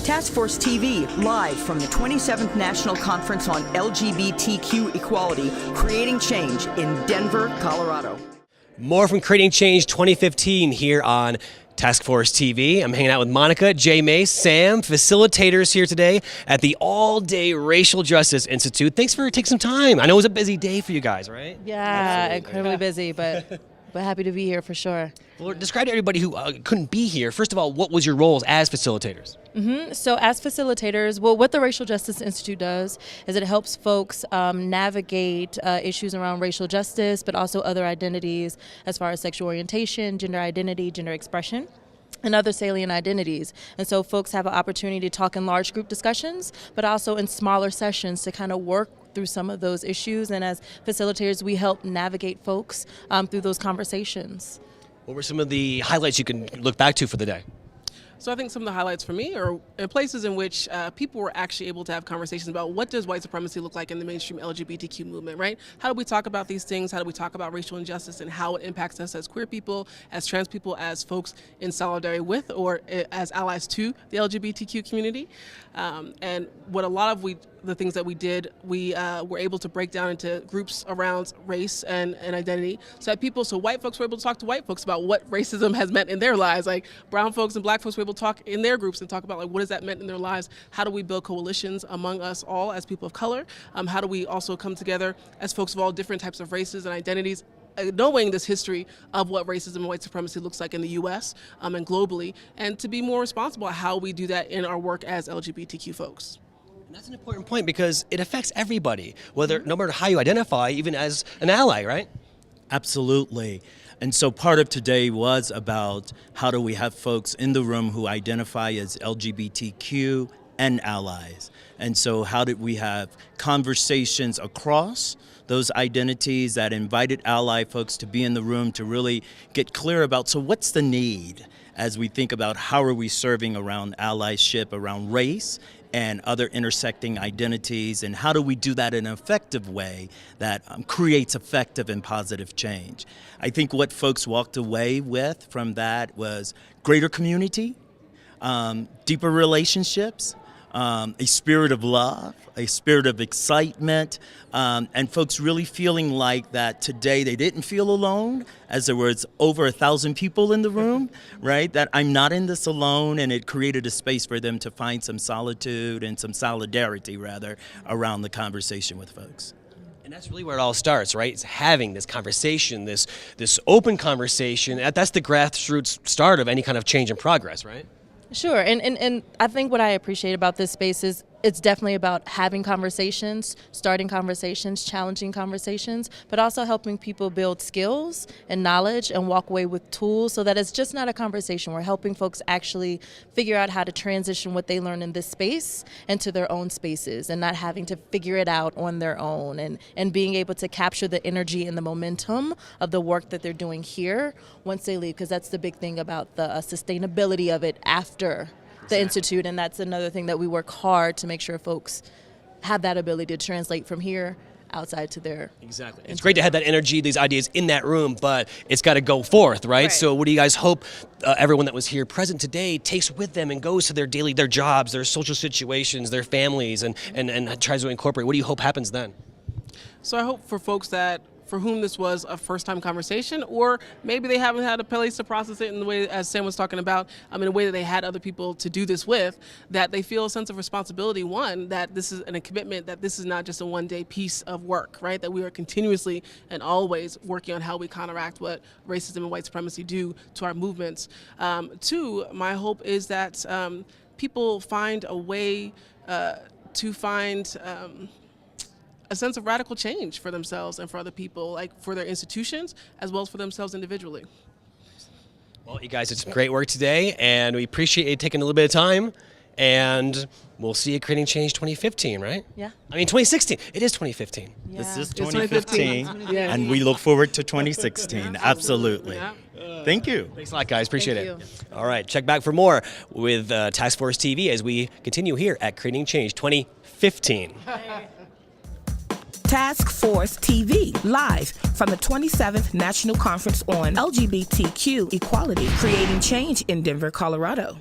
Task Force TV, live from the 27th National Conference on LGBTQ Equality, Creating Change in Denver, Colorado. More from Creating Change 2015 here on Task Force TV. I'm hanging out with Monica, Jay, Mase, Sam, facilitators here today at the All-Day Racial Justice Institute. Thanks for taking some time. I know it was a busy day for you guys, right? Yeah, Absolutely. incredibly busy, but happy to be here for sure. Well, describe to everybody who couldn't be here. First of all, what was your roles as facilitators? So as facilitators, well, what the Racial Justice Institute does is it helps folks navigate issues around racial justice, but also other identities as far as sexual orientation, gender identity, gender expression, and other salient identities. And so folks have an opportunity to talk in large group discussions, but also in smaller sessions to kind of work through some of those issues. And as facilitators, we help navigate folks through those conversations. What were some of the highlights you can look back to for the day? So I think some of the highlights for me are places in which people were actually able to have conversations about what does white supremacy look like in the mainstream LGBTQ movement, right? How do we talk about these things? How do we talk about racial injustice and how it impacts us as queer people, as trans people, as folks in solidarity with or as allies to the LGBTQ community? And what a lot of the things that we did, we were able to break down into groups around race and identity. So white folks were able to talk to white folks about what racism has meant in their lives. Like brown folks and black folks were able to talk in their groups and talk about like what has that meant in their lives. How do we build coalitions among us all as people of color? How do we also come together as folks of all different types of races and identities, knowing this history of what racism and white supremacy looks like in the U.S. And globally, and to be more responsible at how we do that in our work as LGBTQ folks. And that's an important point because it affects everybody, no matter how you identify, even as an ally, right? Absolutely. And so part of today was about how do we have folks in the room who identify as LGBTQ and allies. And so how did we have conversations across those identities that invited ally folks to be in the room to really get clear about, so what's the need as we think about how are we serving around allyship, around race and other intersecting identities, and how do we do that in an effective way that creates effective and positive change. I think what folks walked away with from that was greater community, deeper relationships, a spirit of love, a spirit of excitement, and folks really feeling like that today they didn't feel alone, as there was over 1,000 people in the room, right? That I'm not in this alone, and it created a space for them to find some solitude and some solidarity, rather, around the conversation with folks. And that's really where it all starts, right? It's having this conversation, this open conversation. That's the grassroots start of any kind of change and progress, right? Sure, and I think what I appreciate about this space is it's definitely about having conversations, starting conversations, challenging conversations, but also helping people build skills and knowledge and walk away with tools so that it's just not a conversation. We're helping folks actually figure out how to transition what they learn in this space into their own spaces and not having to figure it out on their own, and being able to capture the energy and the momentum of the work that they're doing here once they leave, because that's the big thing about the sustainability of it after the Institute, and that's another thing that we work hard to make sure folks have that ability to translate from here outside to their... Exactly. It's great to have that energy, these ideas in that room, but it's got to go forth, right? So what do you guys hope everyone that was here present today takes with them and goes to their jobs, their social situations, their families, and tries to incorporate? What do you hope happens then? So I hope for folks for whom this was a first-time conversation, or maybe they haven't had a place to process it in the way, as Sam was talking about, in a way that they had other people to do this with, that they feel a sense of responsibility, one, that this is a commitment, that this is not just a one-day piece of work, right? That we are continuously and always working on how we counteract what racism and white supremacy do to our movements. Two, my hope is that people find a way to find a sense of radical change for themselves and for other people, like for their institutions, as well as for themselves individually. Well, you guys did some great work today, and we appreciate you taking a little bit of time, and we'll see you Creating Change 2015, right? Yeah. I mean, 2016. It is 2015. Yeah. This is 2015, and we look forward to 2016, absolutely. Yeah. Thank you. Thanks a lot, guys. Appreciate Thank it. All right, check back for more with Task Force TV as we continue here at Creating Change 2015. Task Force TV, live from the 27th National Conference on LGBTQ Equality, Creating Change in Denver, Colorado.